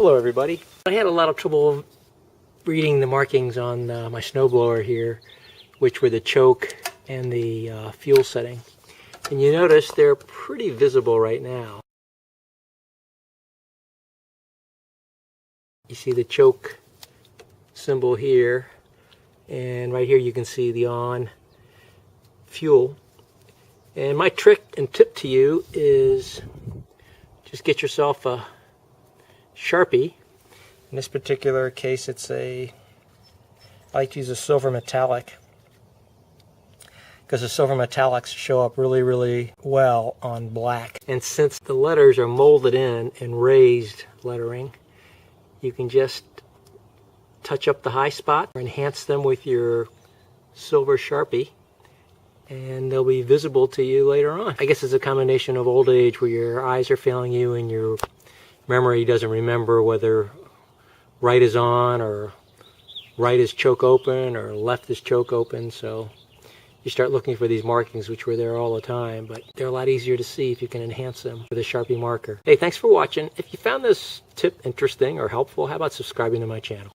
Hello everybody. I had a lot of trouble reading the markings on my snowblower here, which were the choke and the fuel setting. And you notice they're pretty visible right now. You see the choke symbol here, and right here you can see the on fuel. And my trick and tip to you is just get yourself a Sharpie. In this particular case, I like to use a silver metallic because the silver metallics show up really well on black. And since the letters are molded in raised lettering, you can just touch up the high spot or enhance them with your silver Sharpie, and they'll be visible to you later on. I guess it's a combination of old age where your eyes are failing you and your memory doesn't remember whether right is on or right is choke open or left is choke open. So you start looking for these markings, which were there all the time, but they're a lot easier to see if you can enhance them with a Sharpie marker. Hey, thanks for watching. If you found this tip interesting or helpful, how about subscribing to my channel?